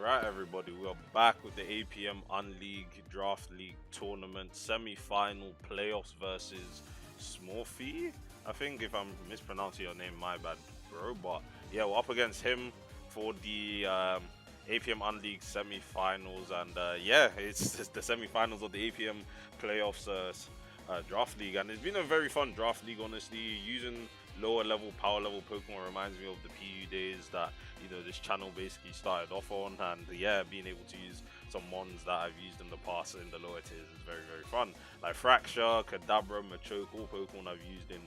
Alright everybody, we are back with the APM Unleague Draft League Tournament semi-final playoffs versus Smurfy. I think if I'm mispronouncing your name, my bad bro, but yeah, we're up against him for the APM Unleague semi-finals, and yeah, it's the semi-finals of the APM playoffs draft league, and it's been a very fun draft league honestly. Using lower level power level Pokemon reminds me of the PU days that this channel basically started off on, and yeah, being able to use some mons that I've used in the past in the lower tiers is very fun, like Fracture, Kadabra, Machoke, all Pokemon I've used in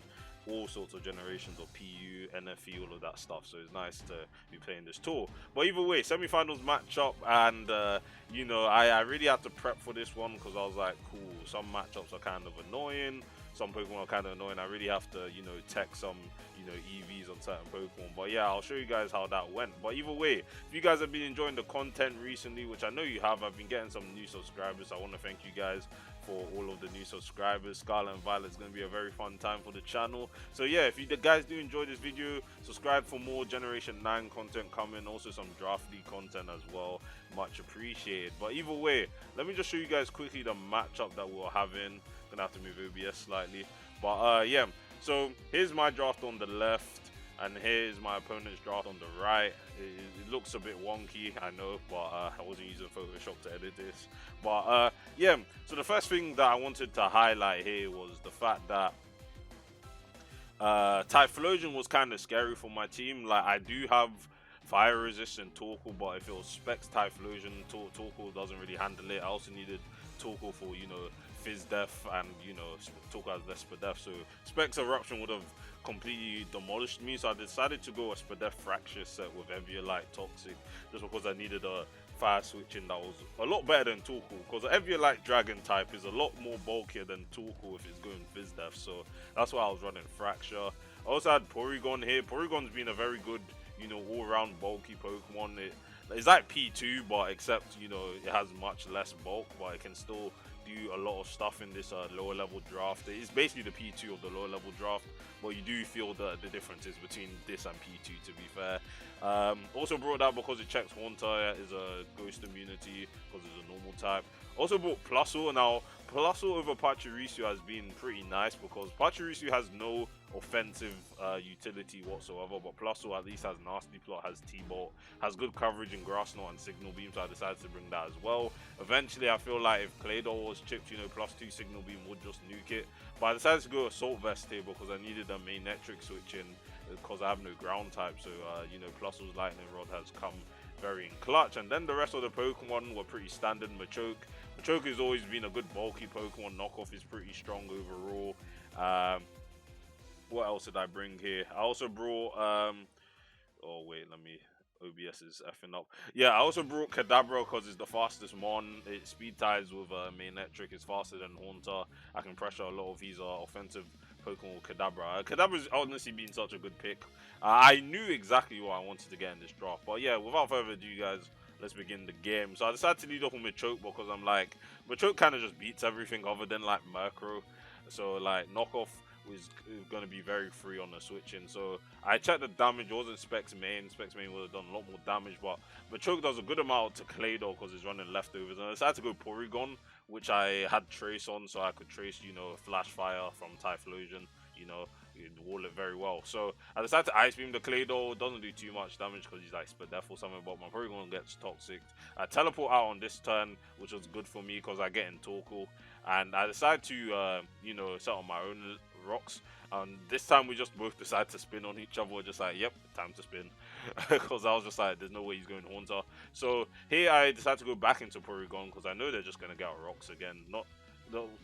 all sorts of generations of PU, NFE, all of that stuff. So it's nice to be playing this tour. But either way, semi-finals matchup, and I really had to prep for this one because I was like, cool, some matchups are kind of annoying, some Pokemon are kind of annoying. I really have to, tech some, EVs on certain Pokemon. But yeah, I'll show you guys how that went. But either way, if you guys have been enjoying the content recently, which I know you have, I've been getting some new subscribers. So I want to thank you guys for all of the new subscribers. Scarlet and Violet is going to be a very fun time for the channel. So yeah, if you guys do enjoy this video, subscribe for more Generation 9 content coming, also some Draft League content as well. Much appreciated. But either way, let me just show you guys quickly the matchup that we're having. Gonna have to move OBS slightly, but yeah, so here's my draft on the left, and here's my opponent's draft on the right. It looks a bit wonky, I know, but I wasn't using Photoshop to edit this. But yeah, so the first thing that I wanted to highlight here was the fact that Typhlosion was kind of scary for my team. Like, I do have fire resistant Torkoal, but if it was Specs Typhlosion, Torkoal doesn't really handle it. I also needed Torkoal for, SPDEF, and Torkoal has less SPDEF, so Specs Eruption would have completely demolished me. So I decided to go a SPDEF Fracture set with Eviolite Toxic, just because I needed a fire switching that was a lot better than Torkoal, because Eviolite Dragon type is a lot more bulkier than Torkoal if it's going FizzDef, so that's why I was running Fracture. I also had Porygon here. Porygon's been a very good, all-round bulky Pokemon. It's like P2, but except, it has much less bulk, but it can still do a lot of stuff in this lower level draft. It's basically the P2 of the lower level draft, but you do feel the differences between this and P2, to be fair. Also brought that because it checks Haunter is a ghost immunity because it's a normal type. Also brought Plusle. Now Plusle over Pachirisu has been pretty nice because Pachirisu has no offensive utility whatsoever, but Plusle at least has Nasty Plot, has T-Bolt, has good coverage in Grass Knot and Signal Beam, so I decided to bring that as well. Eventually I feel like if Claydol was chipped, +2 Signal Beam would just nuke it, but I decided to go Assault Vest here because I needed a Magnetric switch in because I have no ground type, so Plusle's Lightning Rod has come very in clutch. And then the rest of the Pokemon were pretty standard. Machoke has always been a good bulky Pokemon. Knockoff is pretty strong overall. What else did I bring here? I also brought oh wait, OBS is effing up. Yeah, I also brought Kadabra because it's the fastest mon. It speed ties with Magnetric. It's faster than Haunter. I can pressure a lot of these offensive Pokemon with Kadabra. Kadabra's honestly been such a good pick. I knew exactly what I wanted to get in this draft. But yeah, without further ado, guys, let's begin the game. So I decided to lead off with Machoke because I'm like, Machoke kind of just beats everything other than like Murkrow. So like Knockoff was going to be very free on the switching. So I checked the damage. It wasn't Specs Main. Specs Main would have done a lot more damage, but Machoke does a good amount to Claydol because he's running leftovers. And I decided to go Porygon, which I had Trace on, so I could trace, Flash Fire from Typhlosion, wall it very well. So I decided to Ice Beam the Claydol. It doesn't do too much damage because he's like SPDEF or something, but my Porygon gets Toxic. I teleport out on this turn, which was good for me because I get in Torkoal. And I decided to, set on my own rocks. And this time we just both decided to spin on each other. We're just like, yep, time to spin. Because I was just like, there's no way he's going Haunter. So here I decided to go back into Porygon because I know they're just going to get rocks again.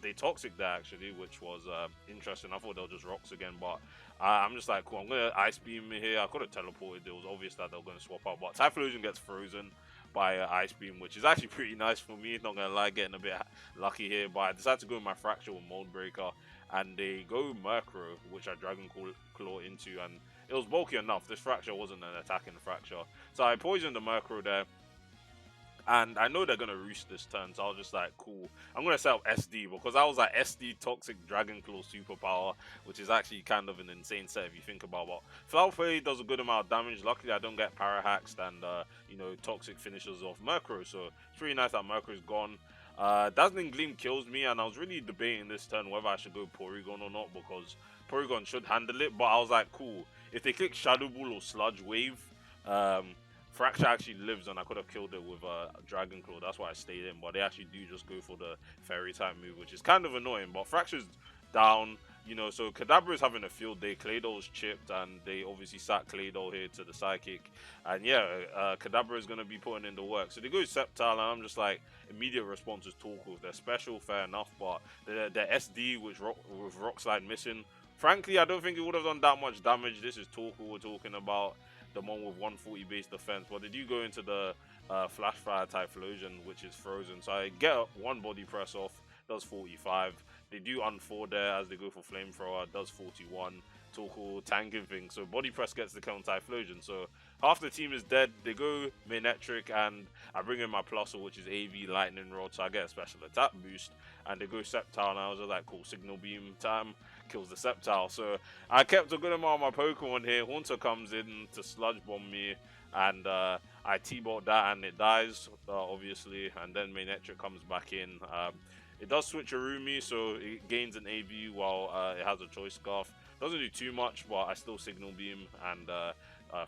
They Toxic there actually, which was interesting. I thought they'll just rocks again, but I'm just like, cool, I'm going to Ice Beam here. I could have teleported. It was obvious that they were going to swap out, but Typhlosion gets frozen by Ice Beam, which is actually pretty nice for me, not gonna lie, getting a bit lucky here. But I decided to go with my Fracture with Mold Breaker, and they go Murkrow, which I Dragon Claw into, and it was bulky enough. This Fracture wasn't an attacking Fracture, so I poisoned the Murkrow there. And I know they're gonna roost this turn, so I was just like, cool. I'm gonna set up SD because I was like SD Toxic Dragon Claw Superpower, which is actually kind of an insane set if you think about. But Flower Fairy does a good amount of damage. Luckily, I don't get Parahaxed and you know, Toxic finishes off Murkrow, so it's really nice that Murkrow's gone. Dazzling Gleam kills me, and I was really debating this turn whether I should go Porygon or not because Porygon should handle it. But I was like, cool. If they click Shadow Ball or Sludge Wave, Fracture actually lives, and I could have killed it with Dragon Claw. That's why I stayed in. But they actually do just go for the Fairy type move, which is kind of annoying. But Fracture's down, you know, so Kadabra is having a field day. Claydol's chipped, and they obviously sat Claydol here to the Psychic. And yeah, Kadabra is going to be putting in the work. So they go Sceptile, and I'm just like, immediate response is Torkoal. They're special, fair enough, but their SD with Rock Slide missing. Frankly, I don't think it would have done that much damage. This is Torkoal we're talking about, the one with 140 base defense, but they do go into the Flash Fire Typhlosion, which is frozen. So I get one body press off, does 45. They do unfold there as they go for Flamethrower, does 41. Torkoal tanking thing, so body press gets the kill on Typhlosion. So half the team is dead. They go Manectric, and I bring in my Plusle, which is AV Lightning Rod, so I get a special attack boost. And they go Sceptile, and I was just like, cool, Signal Beam time, kills the Sceptile. So I kept a good amount of my Pokemon here. Haunter comes in to Sludge Bomb me, and I T-Bot that, and it dies, obviously. And then Manectric comes back in. It does switch Arumi, so it gains an AV while it has a Choice Scarf. Doesn't do too much, but I still Signal Beam, and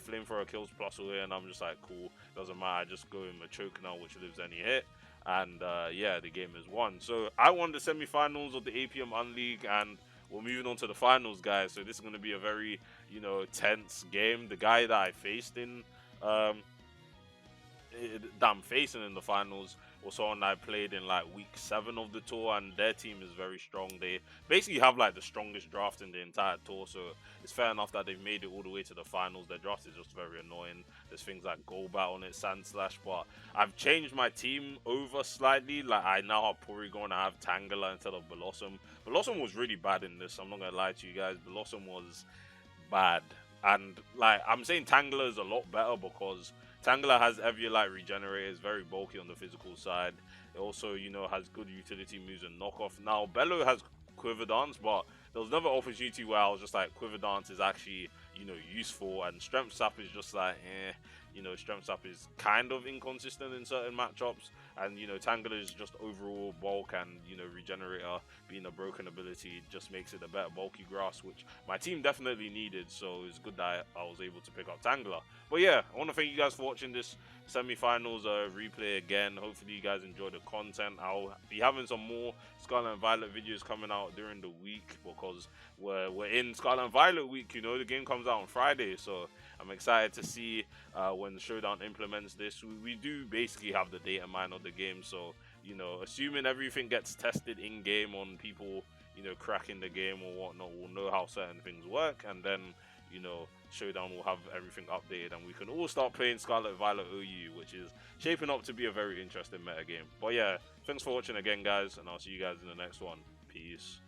Flamethrower kills Plusle here, and I'm just like, cool, doesn't matter, I just go in my Choke now, which lives any hit, and yeah, the game is won. So I won the semi-finals of the APM Unleague, and we're moving on to the finals, guys. So this is going to be a very, you know, tense game. The guy that I faced in, that I'm facing in the finals, was someone I played in like week 7 of the tour, and their team is very strong. They basically have like the strongest draft in the entire tour, so it's fair enough that they've made it all the way to the finals. Their draft is just very annoying. There's things like Golbat on it, Sandslash, but I've changed my team over slightly. Like I now have Porygon, I have Tangela instead of Blossom. Blossom was really bad in this, I'm not gonna lie to you guys. Blossom was bad, and like I'm saying Tangela is a lot better because Tangela has Eviolite Regenerate, is very bulky on the physical side. It also, you know, has good utility moves and knockoff. Now, Bello has Quiver Dance, but there was another opportunity where I was just like, Quiver Dance is actually, you know, useful, and Strength Sap is just like, you know, Strength Sap is kind of inconsistent in certain matchups, and, you know, Tangela is just overall bulk, and, you know, Regenerator being a broken ability just makes it a better bulky grass, which my team definitely needed, so it's good that I was able to pick up Tangela. But yeah, I want to thank you guys for watching this semi-finals replay again. Hopefully you guys enjoyed the content. I'll be having some more Scarlet and Violet videos coming out during the week because we're in Scarlet and Violet week, you know, the game comes out on Friday, so I'm excited to see when Showdown implements this. We do basically have the data mine of the game, so, you know, assuming everything gets tested in-game on people, you know, cracking the game or whatnot, we'll know how certain things work, and then, you know, Showdown will have everything updated, and we can all start playing Scarlet Violet OU, which is shaping up to be a very interesting meta game. But yeah, thanks for watching again, guys, and I'll see you guys in the next one. Peace.